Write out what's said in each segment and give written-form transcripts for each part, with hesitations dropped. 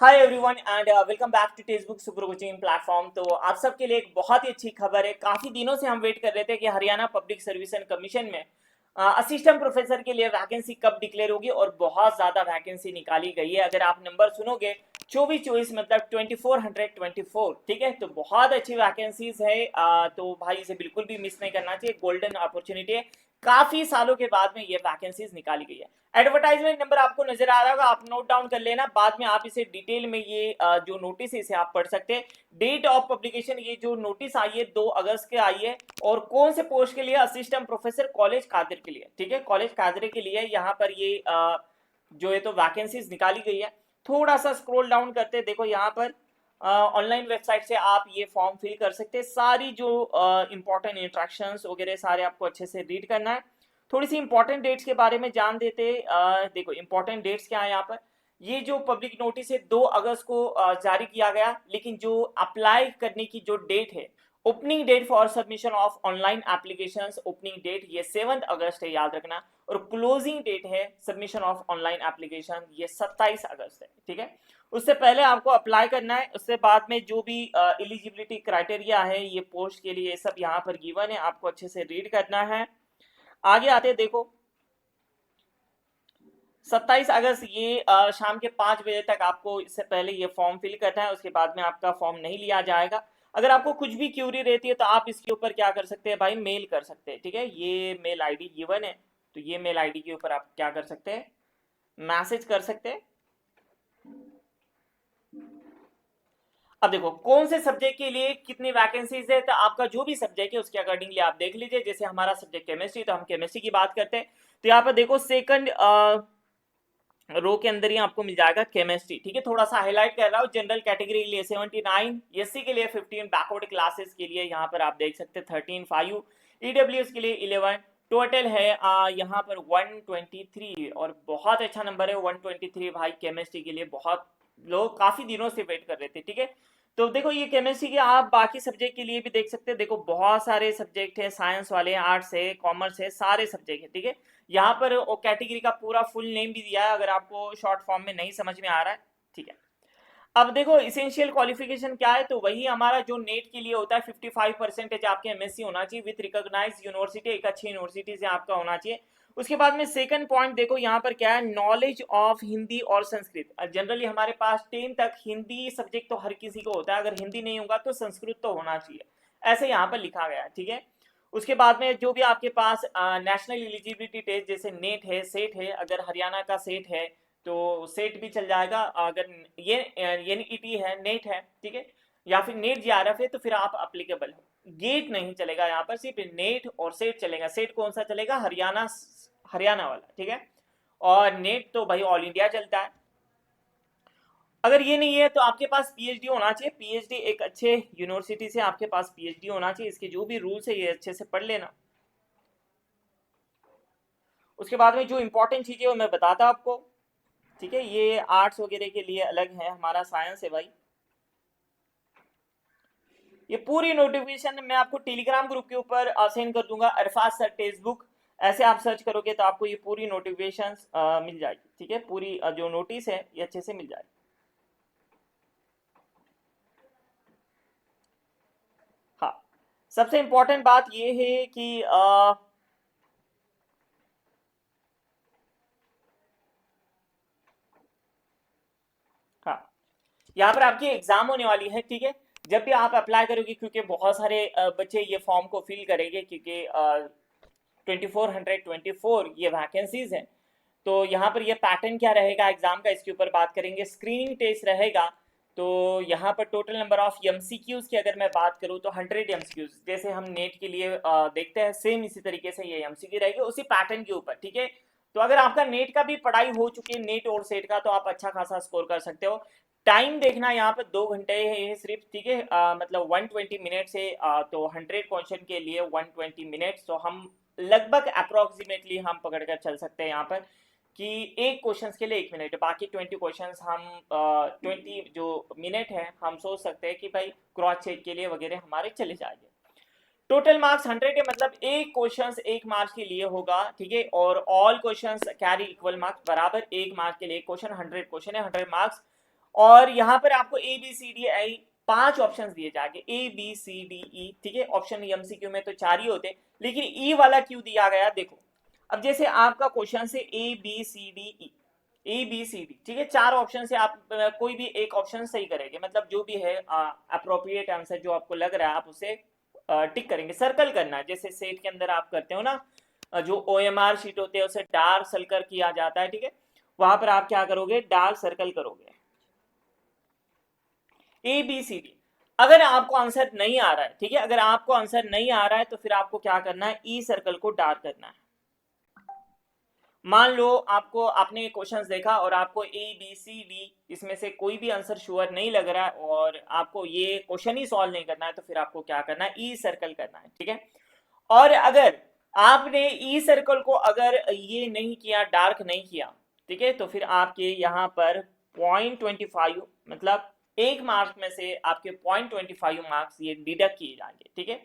Hi everyone and welcome back to text book super coaching platform. तो आप सबके लिए एक बहुत ही अच्छी खबर है। काफी दिनों से हम वेट कर रहे थे कि Haryana public service and commission में असिस्टेंट प्रोफेसर के लिए वैकेंसी कब डिक्लेयर होगी, और बहुत ज्यादा वैकेंसी निकाली गई है। अगर आप नंबर सुनोगे 24 मतलब 2424, ठीक है, तो बहुत अच्छी वैकेंसीज है। तो भाई इसे बिल्कुल भी मिस नहीं करना चाहिए, गोल्डन अपॉर्चुनिटी है। काफी सालों के बाद में ये वैकेंसीज निकाली गई है। एडवर्टाइजमेंट नंबर आपको नजर आ रहा होगा, आप नोट डाउन कर लेना, बाद में आप इसे डिटेल में ये जो नोटिस है इसे आप पढ़ सकते हैं। डेट ऑफ पब्लिकेशन, ये जो नोटिस आई है 2 अगस्त के आई है, और कौन से पोस्ट के लिए? असिस्टेंट प्रोफेसर कॉलेज कादिर के लिए, ठीक है, कॉलेज कादिर के लिए यहाँ पर ये जो है तो वैकेंसीज निकाली गई है। थोड़ा सा स्क्रॉल डाउन करते देखो, यहाँ पर ऑनलाइन वेबसाइट से आप ये फॉर्म फिल कर सकते हैं। सारी जो इंपॉर्टेंट इंस्ट्रक्शंस वगैरह सारे आपको अच्छे से रीड करना है। थोड़ी सी इंपॉर्टेंट डेट्स के बारे में जान देते। देखो इंपॉर्टेंट डेट्स क्या है यहाँ पर। ये जो पब्लिक नोटिस है 2 अगस्त को जारी किया गया, लेकिन जो अप्लाई करने की जो डेट है, opening date for submission of online applications, opening date ये 7 अगस्त है, याद रखना। और क्लोजिंग डेट है सबमिशन ऑफ ऑनलाइन एप्लीकेशन, ये 27 अगस्त है, ठीक है। उससे पहले आपको अप्लाई करना है। उससे बाद में जो भी एलिजिबिलिटी क्राइटेरिया है ये पोस्ट के लिए, सब यहाँ पर गिवन है, आपको अच्छे से रीड करना है। आगे आते देखो, 27 अगस्त ये शाम के 5 बजे तक आपको इससे पहले ये फॉर्म फिल करना है। उसके बाद में आपका फॉर्म नहीं लिया जाएगा। अगर आपको कुछ भी क्यूरी रहती है तो आप इसके ऊपर क्या कर सकते हैं भाई, मेल कर सकते हैं, ठीक है। ये मेल आईडी गिवन है, तो ये मेल आईडी के ऊपर आप क्या कर सकते हैं, मैसेज कर सकते हैं। अब देखो कौन से सब्जेक्ट के लिए कितनी वैकेंसीज है, तो आपका जो भी सब्जेक्ट है उसके अकॉर्डिंगली आप देख लीजिए। जैसे हमारा सब्जेक्ट केमिस्ट्री, तो हम केमिस्ट्री की बात करते हैं। तो यहाँ पर देखो सेकंड रो के अंदर ही आपको मिल जाएगा केमिस्ट्री, ठीक है। थोड़ा सा हाईलाइट कर रहा हूँ, जनरल कैटेगरी के लिए 79, एससी के लिए 15, बैकवर्ड क्लासेस के लिए यहाँ पर आप देख सकते हैं 13, 5, ईडब्ल्यूएस के लिए 11, टोटल है यहाँ पर 123, और बहुत अच्छा नंबर है 123 भाई। केमिस्ट्री के लिए बहुत लोग काफी दिनों से वेट कर रहे थे, ठीक है। तो देखो ये केमिस्ट्री के, आप बाकी सब्जेक्ट के लिए भी देख सकते हैं। देखो बहुत सारे सब्जेक्ट है, साइंस वाले, आर्ट्स है, कॉमर्स है, सारे सब्जेक्ट है, ठीक है। यहाँ पर कैटेगरी का पूरा फुल नेम भी दिया है, अगर आपको शॉर्ट फॉर्म में नहीं समझ में आ रहा है, ठीक है। अब देखो इसेंशियल क्वालिफिकेशन क्या है, तो वही हमारा जो नेट के लिए होता है 55% आपके एमएससी होना चाहिए विद रिकॉग्नाइज्ड यूनिवर्सिटी, एक अच्छी यूनिवर्सिटी से आपका होना चाहिए। उसके बाद में सेकंड पॉइंट देखो यहाँ पर क्या है, नॉलेज ऑफ हिंदी और संस्कृत। जनरली हमारे पास 10 तक हिंदी सब्जेक्ट तो हर किसी को होता है, अगर हिंदी नहीं होगा तो संस्कृत तो होना चाहिए, ऐसे यहाँ पर लिखा गया है, ठीक है। उसके बाद में जो भी आपके पास नेशनल एलिजिबिलिटी टेस्ट, जैसे नेट है, सेट है, अगर हरियाणा का सेट है तो सेट भी चल जाएगा। अगर ये एनईटी है, नेट है, ठीक है, या फिर नेट जीआरएफ है, तो फिर आप अप्लीकेबल हो। गेट नहीं चलेगा यहाँ पर, सिर्फ नेट और सेट चलेगा। सेट कौन सा चलेगा? हरियाणा, हरियाणा वाला, ठीक है। और नेट तो भाई ऑल इंडिया चलता है। अगर ये नहीं है तो आपके पास पीएचडी होना चाहिए। पीएचडी एक अच्छे यूनिवर्सिटी से आपके पास पीएचडी होना चाहिए। इसके जो भी रूल्स है ये अच्छे से पढ़ लेना। उसके बाद में जो इंपॉर्टेंट चीजें वो मैं बताता आपको, ठीक है। ये आर्ट्स वगैरह के लिए अलग है, हमारा साइंस है भाई। ये पूरी नोटिफिकेशन मैं आपको टेलीग्राम ग्रुप के ऊपर सेंड कर दूंगा, अरफाज सर टेक्स्ट बुक, ऐसे आप सर्च करोगे तो आपको ये पूरी नोटिफिकेशन मिल जाएगी, ठीक है। पूरी जो नोटिस है ये अच्छे से मिल जाएगी। हाँ, सबसे इंपॉर्टेंट बात ये है कि हाँ, यहाँ पर आपकी एग्जाम होने वाली है, ठीक है। जब भी आप अप्लाई करोगे, क्योंकि बहुत सारे बच्चे ये फॉर्म को फिल करेंगे, क्योंकि 2424 ये वैकेंसीज हैं। तो यहाँ पर ये पैटर्न क्या रहेगा एग्जाम का, इसके ऊपर बात करेंगे। स्क्रीनिंग टेस्ट रहेगा। तो यहाँ पर टोटल नंबर ऑफ एमसीक्यूज की अगर मैं बात करूँ तो 100 एमसीक्यूज, जैसे हम नेट के लिए देखते हैं, सेम इसी तरीके से ये एमसीक्यू रहेगी उसी पैटर्न के ऊपर, ठीक है। तो अगर आपका नेट का भी पढ़ाई हो चुकी है, नेट और सेट का, तो आप अच्छा खासा स्कोर कर सकते हो। टाइम देखना, यहाँ पर 2 घंटे है सिर्फ, ठीक है। मतलब 120 मिनट से तो 100 क्वेश्चन के लिए 120 मिनट, तो हम लगभग अप्रोक्सीमेटली हम पकड़ कर चल सकते हैं यहाँ पर कि एक क्वेश्चन के लिए 1 मिनट, बाकी 20 क्वेश्चन हम 20 जो मिनट है हम सोच सकते हैं कि भाई क्रॉस चेक के लिए वगैरह हमारे चले जाएंगे। टोटल मार्क्स 100 है, मतलब एक क्वेश्चन 1 मार्क्स के लिए होगा, ठीक है। और all question carry equal marks, बराबर 1 मार्क्स के लिए क्वेश्चन, 100 क्वेश्चन है, 100 मार्क्स। और यहाँ पर आपको ए बी सी डी आई 5 ऑप्शन दिए जाएंगे, ए बी सी डी ई, ठीक है। ऑप्शन एमसीक्यू में तो 4 ही होते, लेकिन ई वाला क्यों दिया गया देखो। अब जैसे आपका क्वेश्चन से A B C D E, A B C D, ठीक है, 4 ऑप्शन से आप कोई भी एक ऑप्शन सही करेंगे, मतलब जो भी है अप्रोप्रिएट आंसर जो आपको लग रहा है आप उसे टिक करेंगे, सर्कल करना है, जैसे सेट के अंदर आप करते हो ना, जो OMR शीट होते हैं उसे डार्क सर्कल किया जाता है, ठीक है। वहां पर आप क्या करोगे, डार्क सर्कल करोगे ए बी सी डी। अगर आपको आंसर नहीं आ रहा है, ठीक है, अगर आपको आंसर नहीं आ रहा है तो फिर आपको क्या करना है, ई सर्कल को डार्क करना है। मान लो आपको आपने क्वेश्चंस देखा और आपको ए बी सी डी इसमें से कोई भी आंसर श्योर नहीं लग रहा है और आपको ये क्वेश्चन ही सॉल्व नहीं करना है, तो फिर आपको क्या करना है, ई सर्कल करना है, ठीक है। और अगर आपने ई सर्कल को अगर ये नहीं किया, डार्क नहीं किया, ठीक है, तो फिर आपके यहाँ पर 0.25 मतलब 1 मार्क में से आपके 0.25 मार्क्स ये डिडक्ट किए जाएंगे, ठीक है।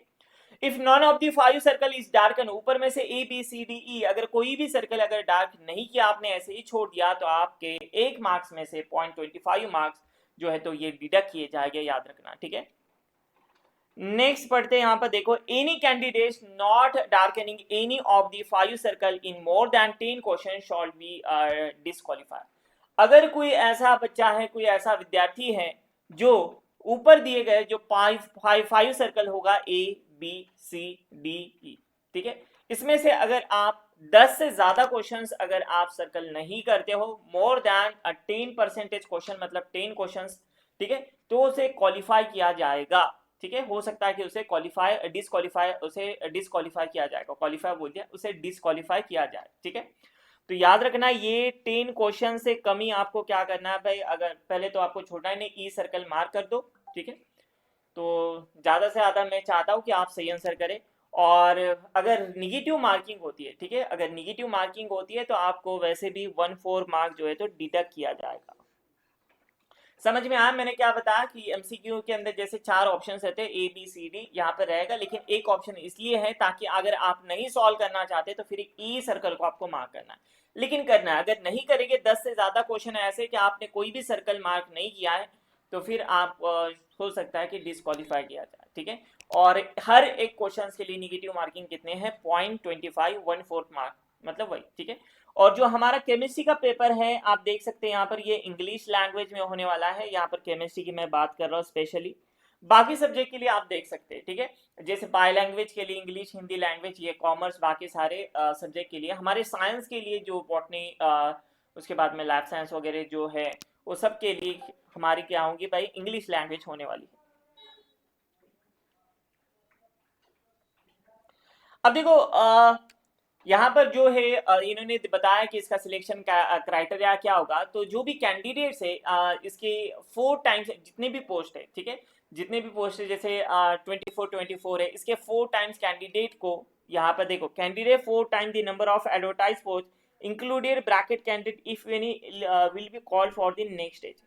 If none of the 5 circle is darken, ऊपर में से ए बी सी डी ई अगर कोई भी सर्कल अगर डार्क नहीं किया, आपने ऐसे ही छोड़ दिया, तो आपके 1 मार्क्स में से 0.25 मार्क्स जो है तो ये डिडक्ट किए जाएंगे, याद रखना, ठीक है। नेक्स्ट पढ़ते हैं, यहां पर देखो, any candidate not darkening any of the 5 circle in more than 10 question shawl B disqualify. अगर कोई ऐसा बच्चा है, कोई ऐसा विद्यार्थी है जो ऊपर दिए गए जो 5 सर्कल होगा, ए बी सी डी ई, ठीक है, इसमें से अगर आप 10 से ज्यादा क्वेश्चंस अगर आप सर्कल नहीं करते हो, मोर देन 10% क्वेश्चन मतलब 10 क्वेश्चंस, ठीक है, तो उसे क्वालिफाई किया जाएगा, ठीक है। हो सकता है कि उसे डिसक्वालीफाई किया जाएगा, क्वालिफाई बोल दिया, उसे डिसक्वालीफाई किया जाए, ठीक है। तो याद रखना ये 10 क्वेश्चन से कमी आपको क्या करना है भाई, अगर पहले तो आपको छोटा ही ई सर्कल मार्क कर दो, ठीक है। तो ज्यादा से ज्यादा मैं चाहता हूं कि आप सही आंसर करें। और अगर निगेटिव मार्किंग होती है, ठीक है, अगर निगेटिव मार्किंग होती है तो आपको वैसे भी 1/4 मार्क जो है तो डिडक्ट किया जाएगा। समझ में आया मैंने क्या बताया कि एमसीक्यू के अंदर जैसे 4 ऑप्शन रहते हैं, ए बी सी डी, यहाँ पर रहेगा, लेकिन एक ऑप्शन इसलिए है ताकि अगर आप नहीं सॉल्व करना चाहते तो फिर ई सर्कल को आपको मार्क करना है, लेकिन करना है, अगर नहीं करेंगे 10 से ज्यादा क्वेश्चन ऐसे कि आपने कोई भी सर्कल मार्क नहीं किया है, तो फिर आप हो सकता है कि डिस्क्वालीफाई किया जाए, ठीक है। और हर एक क्वेश्चन के लिए निगेटिव मार्किंग कितने हैं, 0.25, 1/4 मार्क, मतलब वही, ठीक है। और जो हमारा केमिस्ट्री का पेपर है आप देख सकते हैं यहाँ पर, ये इंग्लिश लैंग्वेज में होने वाला है, यहाँ पर केमिस्ट्री की मैं बात कर रहा हूँ स्पेशली, बाकी सब्जेक्ट के लिए आप देख सकते हैं, ठीक है। जैसे बायो लैंग्वेज के लिए इंग्लिश, हिंदी लैंग्वेज, ये कॉमर्स, बाकी सारे सब्जेक्ट के लिए, हमारे साइंस के लिए जो बॉटनी, उसके बाद में लैब साइंस वगैरह जो है वो सब के लिए हमारी क्या होंगी भाई, इंग्लिश लैंग्वेज होने वाली है। अब देखो यहाँ पर जो है इन्होंने बताया कि इसका सिलेक्शन क्राइटेरिया क्या होगा, तो जो भी कैंडिडेट्स है इसके 4 टाइम्स जितने भी पोस्ट है, ठीक है, जितने भी पोस्ट है, जैसे 24 है, इसके 4 टाइम्स कैंडिडेट को, यहाँ पर देखो, candidate 4 time the number of advertise post included bracket candidate if any will be called for the next stage.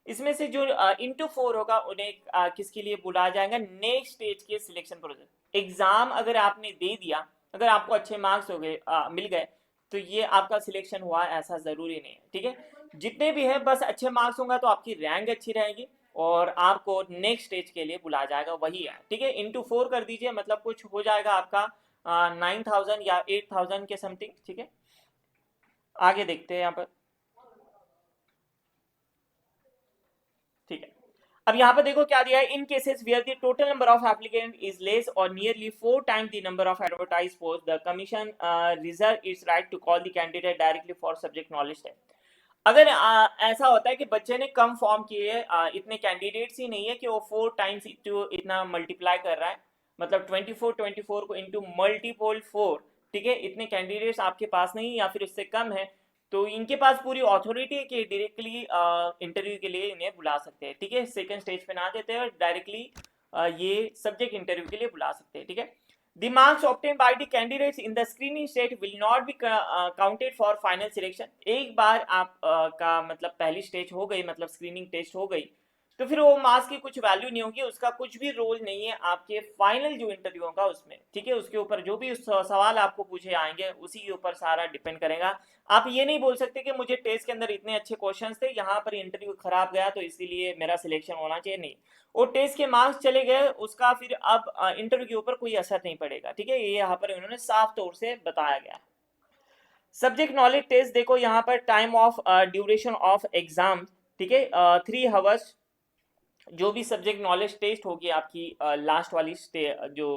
इसमें से जो इंटू 4 होगा उन्हें किसके लिए बुलाया जाएगा, नेक्स्ट स्टेज के सिलेक्शन प्रोसेस। एग्जाम अगर आपने दे दिया, अगर आपको अच्छे मार्क्स हो गए, मिल गए, तो ये आपका सिलेक्शन हुआ ऐसा जरूरी नहीं है, ठीक है। जितने भी है बस अच्छे मार्क्स होंगे तो आपकी रैंक अच्छी रहेगी और आपको नेक्स्ट स्टेज के लिए बुलाया जाएगा, वही है, ठीक है। इंटू 4 कर दीजिए, मतलब कुछ हो जाएगा आपका 9,000 या 8,000 के समथिंग, ठीक है। आगे देखते हैं यहाँ पर, ठीक है। अब यहाँ पर देखो क्या दिया है, in cases where the total number of applicant is less और nearly 4 times the number of advertise post, the commission reserve its right to call the candidate directly for subject knowledge test. अगर ऐसा होता है कि बच्चे ने कम form किए, इतने कैंडिडेट्स ही नहीं है कि वो 4 टाइम्स इतना मल्टीप्लाई कर रहा है, मतलब 24 को इंटू मल्टीपल 4, ठीक है, इतने कैंडिडेट्स आपके पास नहीं या फिर उससे कम है, तो इनके पास पूरी अथॉरिटी है कि डायरेक्टली इंटरव्यू के लिए इन्हें बुला सकते हैं, ठीक है। सेकंड स्टेज पे ना देते हैं और डायरेक्टली ये सब्जेक्ट इंटरव्यू के लिए बुला सकते हैं, ठीक है। The marks obtained by the candidates in the screening stage will not be counted for final selection। एक बार आप का मतलब पहली स्टेज हो गई, मतलब स्क्रीनिंग टेस्ट हो गई, तो फिर वो मार्क्स की कुछ वैल्यू नहीं होगी, उसका कुछ भी रोल नहीं है आपके फाइनल जो इंटरव्यू होगा उसमें, ठीक है। उसके ऊपर जो भी सवाल आपको पूछे आएंगे उसी के ऊपर सारा डिपेंड करेगा। आप ये नहीं बोल सकते कि मुझे टेस्ट के अंदर इतने अच्छे क्वेश्चंस थे, यहाँ पर इंटरव्यू खराब गया तो इसीलिए मेरा सिलेक्शन होना चाहिए, नहीं। वो टेस्ट के मार्क्स चले गए, उसका फिर अब इंटरव्यू के ऊपर कोई असर नहीं पड़ेगा, ठीक है। ये यहाँ पर उन्होंने साफ तौर से बताया गया है। सब्जेक्ट नॉलेज टेस्ट देखो यहाँ पर, time of duration of exam, ठीक है, 3 आवर्स। जो भी सब्जेक्ट नॉलेज टेस्ट होगी आपकी लास्ट वाली जो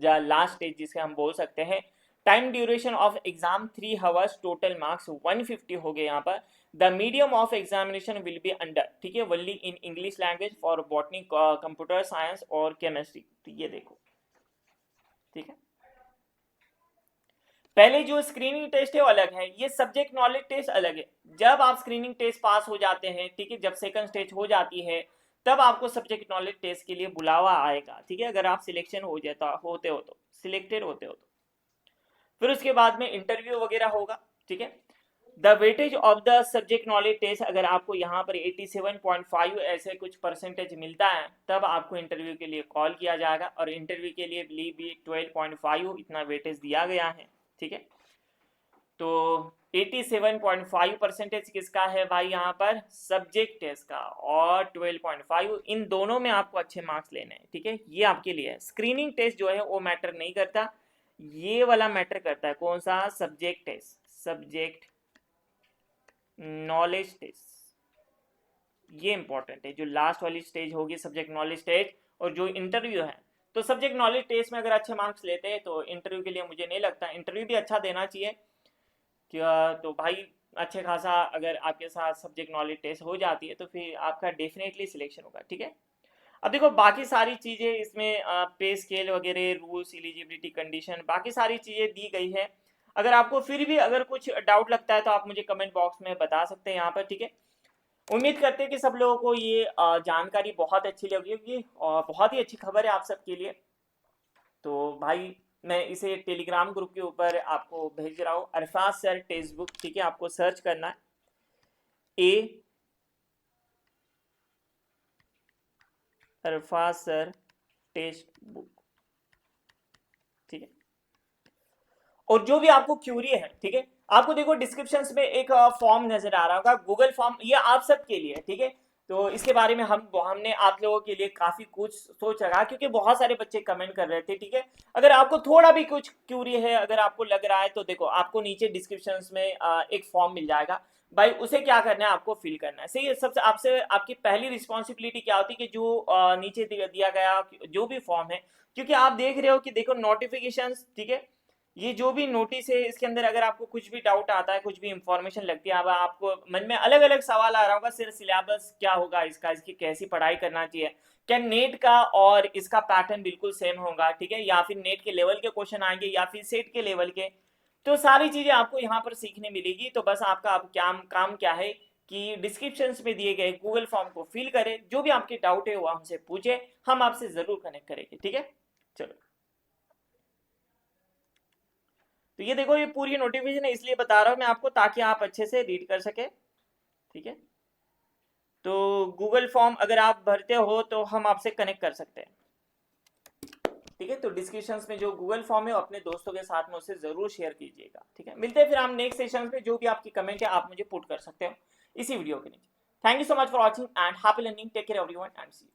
लास्ट स्टेज जिसे हम बोल सकते हैं, time duration of exam 3 hours, total marks 150 हो गए यहाँ पर। The medium of examination will be under, ठीक है, only in English language for botany, computer science और केमिस्ट्री। तो ये देखो, ठीक है। पहले जो स्क्रीनिंग टेस्ट है वो अलग है, ये सब्जेक्ट नॉलेज टेस्ट अलग है। जब आप स्क्रीनिंग टेस्ट पास हो जाते हैं, ठीक है, जब सेकंड स्टेज हो जाती है तब आपको सब्जेक्ट नॉलेज टेस्ट के लिए बुलावा आएगा, ठीक है, अगर आप सिलेक्शन हो जाता होते हो तो, सिलेक्टेड होते हो तो। फिर उसके बाद में इंटरव्यू वगैरह होगा, ठीक है। The weightage of the subject knowledge test, अगर आपको यहाँ पर 87.5 ऐसे कुछ परसेंटेज मिलता है तब आपको इंटरव्यू के लिए कॉल किया जाएगा, और इंटरव्यू के लिए बिलीव भी 12.5 इतना वेटेज दिया गया है, ठीक है। तो 87.5 परसेंटेज किसका है भाई, यहाँ पर सब्जेक्ट टेस्ट का, और 12.5, इन दोनों में आपको अच्छे मार्क्स लेने हैं, ठीक है। ये आपके लिए है। स्क्रीनिंग टेस्ट जो है वो मैटर नहीं करता, ये वाला मैटर करता है। कौन सा? Subject test, subject knowledge test, ये इंपॉर्टेंट है। जो लास्ट वाली स्टेज होगी सब्जेक्ट नॉलेज टेस्ट, और जो इंटरव्यू है, तो सब्जेक्ट नॉलेज टेस्ट में अगर अच्छे मार्क्स लेते हैं तो इंटरव्यू के लिए मुझे नहीं लगता, इंटरव्यू भी अच्छा देना चाहिए क्या। तो भाई अच्छे खासा अगर आपके साथ सब्जेक्ट नॉलेज टेस्ट हो जाती है तो फिर आपका डेफिनेटली सिलेक्शन होगा, ठीक है। अब देखो बाकी सारी चीज़ें इसमें पे स्केल वगैरह, रूल्स, एलिजिबिलिटी कंडीशन, बाकी सारी चीज़ें दी गई है। अगर आपको फिर भी अगर कुछ डाउट लगता है तो आप मुझे कमेंट बॉक्स में बता सकते हैं यहाँ पर, ठीक है। उम्मीद करते हैं कि सब लोगों को ये जानकारी बहुत अच्छी लगी होगी, और बहुत ही अच्छी खबर है आप सबके लिए। तो भाई मैं इसे टेलीग्राम ग्रुप के ऊपर आपको भेज रहा हूँ, अरफाज सर टेक्स्ट बुक, ठीक है। आपको सर्च करना है ए अरफाज सर टेक्स्ट बुक, ठीक है। और जो भी आपको क्यूरी है, ठीक है, आपको देखो डिस्क्रिप्शन में एक फॉर्म नजर आ रहा होगा, गूगल फॉर्म, ये आप सबके लिए, ठीक है। तो इसके बारे में हमने आप लोगों के लिए काफी कुछ सोच रखा, क्योंकि बहुत सारे बच्चे कमेंट कर रहे थे, ठीक है। अगर आपको थोड़ा भी कुछ क्यूरी है, अगर आपको लग रहा है, तो देखो आपको नीचे डिस्क्रिप्शन में एक फॉर्म मिल जाएगा भाई, उसे क्या करना है, आपको फिल करना है, सही है। सबसे आपसे आपकी पहली रिस्पॉन्सिबिलिटी क्या होती है कि जो नीचे दिया गया जो भी फॉर्म है, क्योंकि आप देख रहे हो कि देखो नोटिफिकेशन, ठीक है, ये जो भी नोटिस है इसके अंदर अगर आपको कुछ भी डाउट आता है, कुछ भी इंफॉर्मेशन लगती है, अब आपको मन में अलग अलग सवाल आ रहा होगा, सिर्फ सिलेबस क्या होगा इसका, इसकी कैसी पढ़ाई करना चाहिए, क्या नेट का और इसका पैटर्न बिल्कुल सेम होगा, ठीक है, या फिर नेट के लेवल के क्वेश्चन आएंगे या फिर सेट के लेवल के। तो सारी चीजें आपको यहाँ पर सीखने मिलेगी। तो बस आपका अब काम क्या है कि डिस्क्रिप्शन में दिए गए गूगल फॉर्म को फिल करें, जो भी आपके डाउट है वो हमसे पूछे, हम आपसे जरूर कनेक्ट करेंगे, ठीक है। चलो, तो ये देखो, ये पूरी नोटिफिकेशन है, इसलिए बता रहा हूं मैं आपको ताकि आप अच्छे से रीड कर सके, ठीक है। तो गूगल फॉर्म अगर आप भरते हो तो हम आपसे कनेक्ट कर सकते हैं, ठीक है। तो डिस्क्रिप्शन में जो गूगल फॉर्म है अपने दोस्तों के साथ में उसे जरूर शेयर कीजिएगा, ठीक है। मिलते हैं फिर हम नेक्स्ट सेशन में, जो भी आपकी कमेंट है आप मुझे पुट कर सकते हो इसी वीडियो के नीचे। Thank you so much for watching and happy learning, take care everyone and see you.